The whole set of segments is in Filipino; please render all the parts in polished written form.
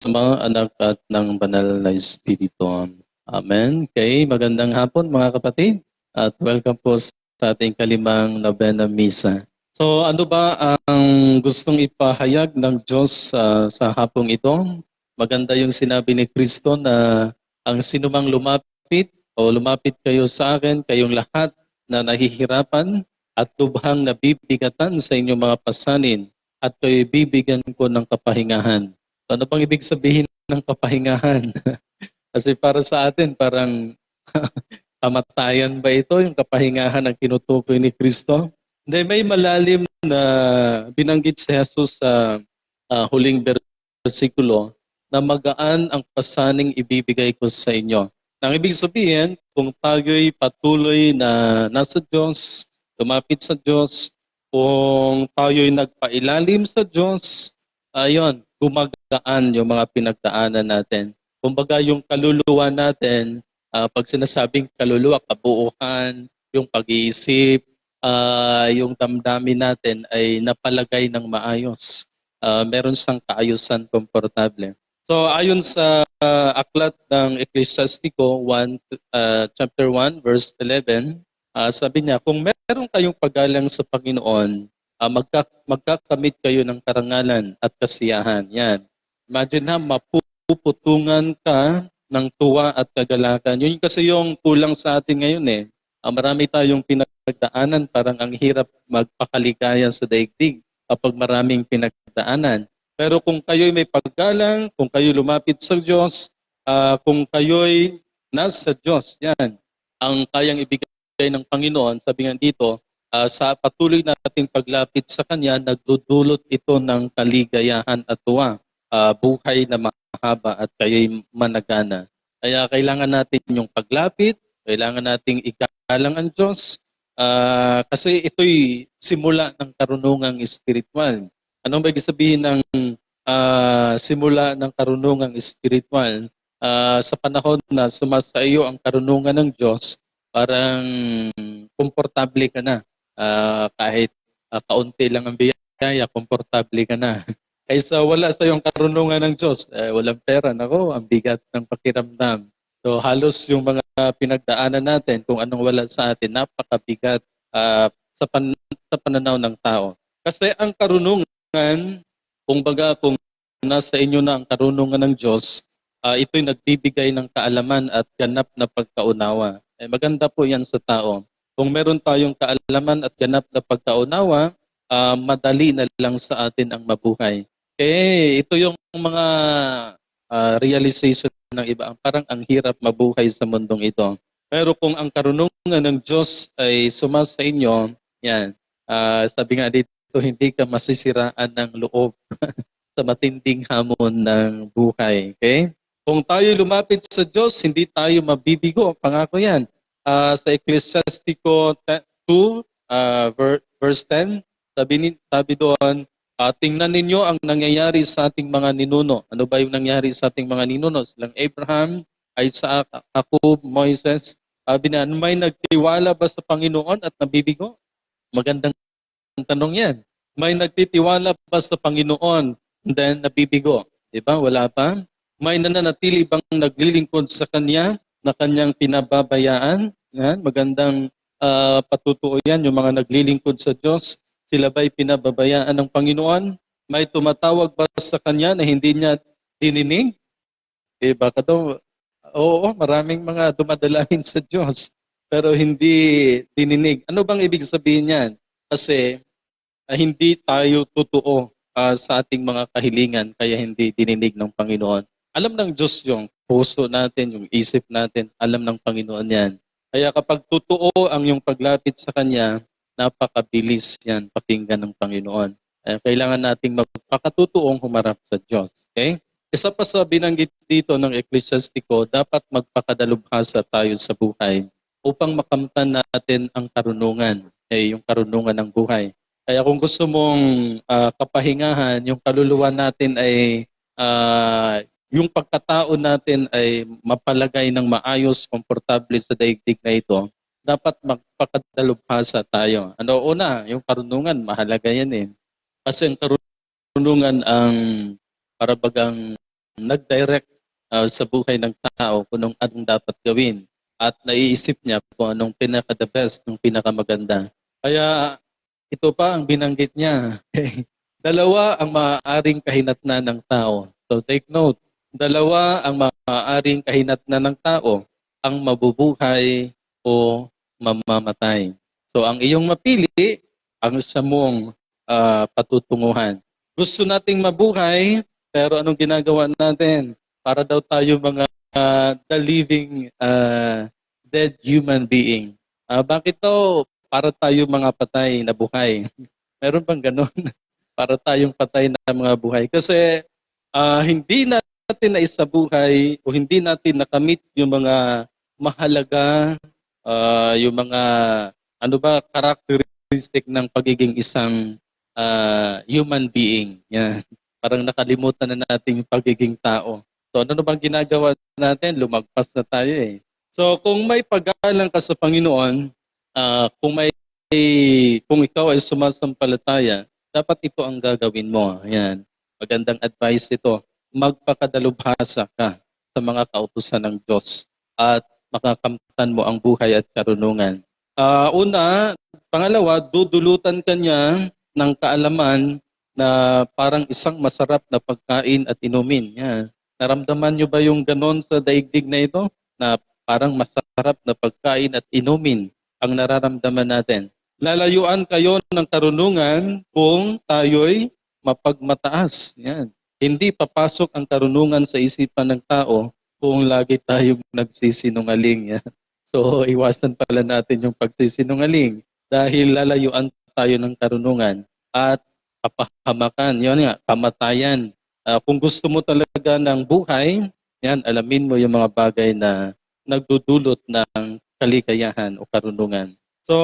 Ama, Anak at ng Banal na Espiritu. Amen. Okay, magandang hapon mga kapatid at welcome po sa ating kalimang Novena Misa. So ano ba ang gustong ipahayag ng Diyos sa hapong ito? Maganda yung sinabi ni Kristo na ang sinumang lumapit kayo sa akin, kayong lahat na nahihirapan at lubhang nabibigatan sa inyong mga pasanin at kayo'y bibigyan ko ng kapahingahan. Ano bang ibig sabihin ng kapahingahan? Kasi para sa atin, parang kamatayan ba ito, yung kapahingahan ang tinutukoy ni Kristo? Hindi, may malalim na binanggit si Jesus sa huling versikulo na magaan ang pasaning ibibigay ko sa inyo. Nang ibig sabihin, kung tayo'y patuloy na nasa Diyos, lumapit sa Diyos, kung tayo'y nagpailalim sa Diyos, ayun, gumagaan yung mga pinagdaanan natin. Kumbaga yung kaluluwa natin, pag sinasabing kaluluwa, kabuuan, yung pag-iisip, yung damdamin natin ay napalagay ng maayos. Meron siyang kaayusan, komportable. So ayon sa aklat ng Ecclesiastico chapter 1 verse 11, sabi niya, kung meron kayong paggalang sa Panginoon, magkakamit kayo ng karangalan at kasiyahan. Yan. Imagine na mapuputungan ka ng tuwa at kagalakan. Yun kasi yung kulang sa atin ngayon eh. Marami tayong pinagdaanan, parang ang hirap magpakaligaya sa daigdig kapag maraming pinagdaanan. Pero kung kayo'y may paggalang, kung kayo lumapit sa Diyos, kung kayo'y nasa Diyos, yan, ang kayang ibigay ng Panginoon, sabi nga dito, sa patuloy nating paglapit sa Kanya, nagdudulot ito ng kaligayahan at tuwa, buhay na mahaba at kayo'y managana. Kaya kailangan natin yung paglapit, kailangan nating igalang ang Diyos, kasi ito'y simula ng karunungang espiritual. Anong ibig sabihin ng simula ng karunungang espiritual? Sa panahon na sumasa iyo ang karunungan ng Diyos, parang komportable ka na. Kahit kaunti lang ang biyaya, komportable ka na. Kaysa wala sa iyong karunungan ng Diyos, walang pera, nako, ang bigat ng pakiramdam. So halos yung mga pinagdaanan natin, kung anong wala sa atin, napakabigat sa pananaw ng tao. Kasi ang karunungan, kung nasa inyo na ang karunungan ng Diyos, ito'y nagbibigay ng kaalaman at ganap na pagkaunawa. Maganda po yan sa tao. Kung meron tayong kaalaman at ganap na pagkaunawa, madali na lang sa atin ang mabuhay. Ito yung mga realization ng iba. Parang ang hirap mabuhay sa mundong ito. Pero kung ang karunungan ng Diyos ay sumasa inyo, yan, sabi nga dito, hindi ka masisiraan ng loob sa matinding hamon ng buhay. Okay? Kung tayo lumapit sa Diyos, hindi tayo mabibigo. Pangako yan. Sa Ecclesiastico 2, verse 10, sabi doon, tingnan ninyo ang nangyayari sa ating mga ninuno. Ano ba yung nangyari sa ating mga ninuno? Silang Abraham, Isaac, Jacob, Moises. Sabi na, may nagtiwala ba sa Panginoon at nabibigo? Magandang tanong yan. May nagtitiwala ba sa Panginoon then nabibigo? Diba? Wala pa. May nananatili bang naglilingkod sa Kanya na Kanyang pinababayaan? Yan, magandang patutuo yan, yung mga naglilingkod sa Diyos. Sila ba'y pinababayaan ng Panginoon? May tumatawag ba sa Kanya na hindi niya dininig? Diba? Oo, maraming mga dumadalahin sa Diyos pero hindi dininig. Ano bang ibig sabihin yan? Kasi hindi tayo totoo sa ating mga kahilingan kaya hindi dininig ng Panginoon. Alam ng Diyos yung puso natin, yung isip natin, alam ng Panginoon yan. Kaya kapag totoo ang yung paglapit sa Kanya, napakabilis yan pakinggan ng Panginoon. Kailangan nating magpakatutuong humarap sa Diyos. Okay? Isa pa sa binanggit dito ng Ecclesiastico, dapat magpakadalubhasa tayo sa buhay upang makamtan natin ang karunungan, yung karunungan ng buhay. Kaya kung gusto mong kapahingahan, yung kaluluwa natin ay yung pagkatao natin ay mapalagay ng maayos, komportable sa daigdig na ito, dapat magpakadalubhasa tayo. Ano una, yung karunungan, mahalaga yan eh. Kasi ang karunungan ang parabagang nag-direct sa buhay ng tao kung anong dapat gawin at naiisip niya kung anong pinaka-the best, ng pinakamaganda. Kaya ito pa ang binanggit niya. Dalawa ang maaaring kahinatnan ng tao. So take note, dalawa ang maaaring kahinatnan ng tao, ang mabubuhay o mamamatay. So ang iyong mapili, ang sa mong patutunguhan. Gusto nating mabuhay, pero anong ginagawa natin? Para daw tayo mga the living dead human being. Bakit daw para tayo mga patay na buhay? Meron bang ganon? Para tayong patay na mga buhay. Kasi hindi natin naisabuhay o hindi natin nakamit yung mga mahalaga, yung mga characteristic ng pagiging isang human being. Yan. Parang nakalimutan na natin yung pagiging tao. So ano bang ginagawa natin? Lumagpas na tayo eh. So kung may paggalang ka sa Panginoon, kung ikaw ay sumasampalataya, dapat ito ang gagawin mo. Ayan. Magandang advice ito. Magpakadalubhasa ka sa mga kautusan ng Diyos at makakamtan mo ang buhay at karunungan. Pangalawa, dudulutan ka niya ng kaalaman na parang isang masarap na pagkain at inumin. Yan. Naramdaman niyo ba yung ganon sa daigdig na ito? Na parang masarap na pagkain at inumin ang nararamdaman natin. Lalayuan kayo ng karunungan kung tayo'y mapagmataas. Yan. Hindi papasok ang karunungan sa isipan ng tao kung lagi tayong nagsisinungaling. Yan. So, iwasan pala natin yung pagsisinungaling dahil lalayuan tayo ng karunungan at kapahamakan. Yan nga, kamatayan. Kung gusto mo talaga ng buhay, yan, alamin mo yung mga bagay na nagdudulot ng kaligayahan o karunungan. So,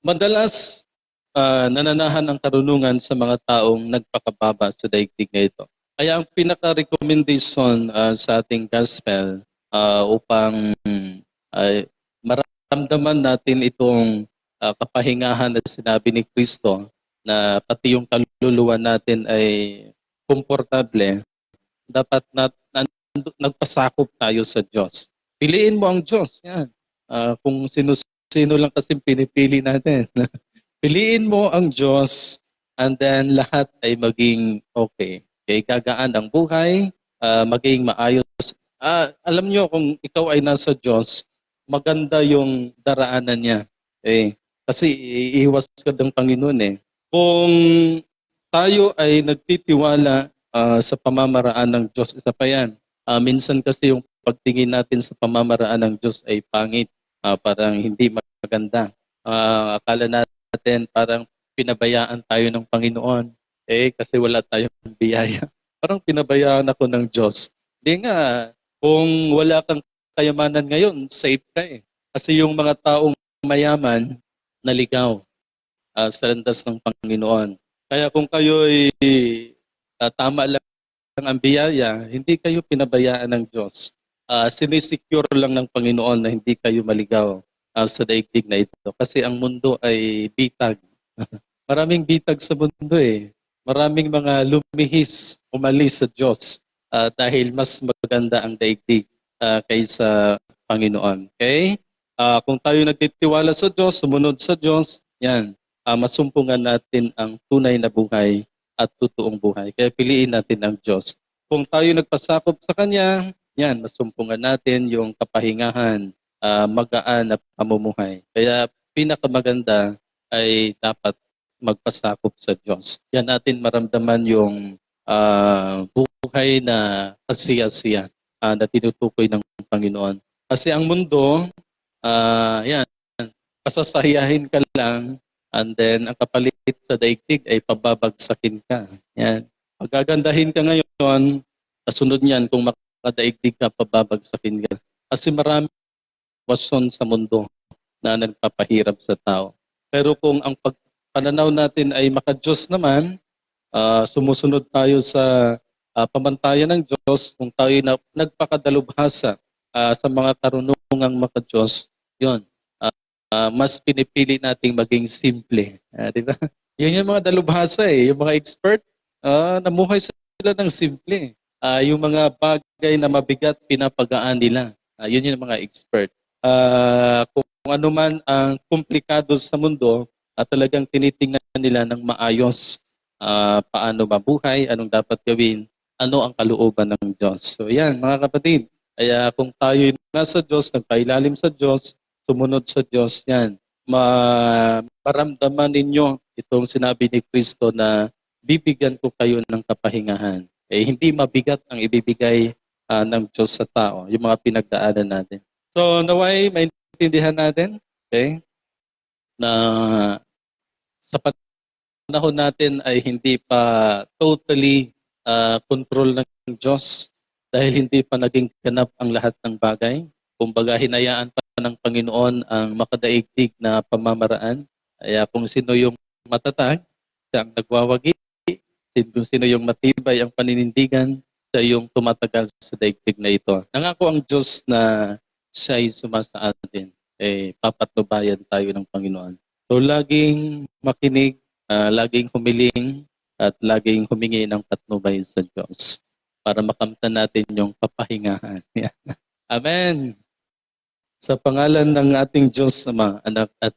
madalas nananahan ang karunungan sa mga taong nagpakababa sa daigdig na ito. Kaya ang pinaka-recommendation sa ating gospel upang maramdaman natin itong kapahingahan na sinabi ni Kristo na pati yung kaluluwa natin ay komportable, dapat nagpasakop tayo sa Diyos. Piliin mo ang Diyos. Yan. Kung sino lang kasi pinipili natin. Piliin mo ang Diyos and then lahat ay maging okay. Okay, gagaan ang buhay, maging maayos. Alam nyo, kung ikaw ay nasa Diyos, maganda yung daraanan niya. Okay? Kasi iiwas ka ng Panginoon eh. Kung tayo ay nagtitiwala sa pamamaraan ng Diyos, isa pa yan. Minsan kasi yung pagtingin natin sa pamamaraan ng Diyos ay pangit, parang hindi maganda. Akala natin parang pinabayaan tayo ng Panginoon kasi wala tayong biyaya. Parang pinabayaan ako ng Diyos. Hindi nga, kung wala kang kayamanan ngayon, safe ka eh. Kasi yung mga taong mayaman, naligaw sa landas ng Panginoon. Kaya kung kayo'y tama lang ang biyaya, hindi kayo pinabayaan ng Diyos. Sinisecure lang ng Panginoon na hindi kayo maligaw sa daigdig na ito. Kasi ang mundo ay bitag. Maraming bitag sa mundo eh. Maraming mga lumihis, umalis sa Diyos dahil mas maganda ang daigdig kaysa Panginoon. Okay? Kung tayo nagtitiwala sa Diyos, sumunod sa Diyos, yan, masumpungan natin ang tunay na buhay at totoong buhay. Kaya piliin natin ang Diyos. Kung tayo nagpasakop sa Kanya, yan, masumpungan natin yung kapahingahan, magaan na pamumuhay. Kaya pinakamaganda ay dapat magpasakop sa Diyos. Yan natin maramdaman yung buhay na kasiya-siya na tinutukoy ng Panginoon. Kasi ang mundo, yan, pasasayahin ka lang and then ang kapalit sa daigdig ay pababagsakin ka. Yan. Pagagandahin ka ngayon, kasunod niyan kung makadaigdig ka, pababagsakin ka. Kasi marami wasyon sa mundo na nagpapahirap sa tao. Pero kung ang pananaw natin ay maka-Diyos naman, sumusunod tayo sa pamantayan ng Diyos, kung tayo nagpakadalubhasa sa mga karunungang maka-Diyos, yun, mas pinipili nating maging simple. Di ba? Yun yung mga dalubhasa eh. Yung mga expert, namuhay sila ng simple. Yung mga bagay na mabigat, pinapagaan nila. Yun yung mga expert. Kung ano man ang komplikado sa mundo, talagang tinitingnan nila ng maayos. Paano mabuhay, anong dapat gawin, ano ang kalooban ng Diyos. So yan, mga kapatid. Kaya kung tayo nasa Diyos, nagpailalim sa Diyos, sumunod sa Diyos, yan. Maramdaman ninyo itong sinabi ni Kristo na bibigyan ko kayo ng kapahingahan. Hindi mabigat ang ibibigay ng Diyos sa tao, yung mga pinagdaanan natin. So naway maintindihan natin, okay, na sa panahon natin ay hindi pa totally control ng Diyos dahil hindi pa naging ganap ang lahat ng bagay. Kumbaga hinayaan pa ng Panginoon ang makadaigdig na pamamaraan. Kaya kung sino yung matatag, siya ang nagwawagi. Kung sino yung matibay ang paninindigan, siya yung tumatagal sa daigdig na ito. Nangako ang Diyos na siya ay sumasa atin. Papatnubayan tayo ng Panginoon. So laging makinig, laging humiling, at laging humingi ng patnubay sa Diyos para makamtan natin yung kapahingahan. Amen. Sa pangalan ng ating Diyos, Ama, Anak at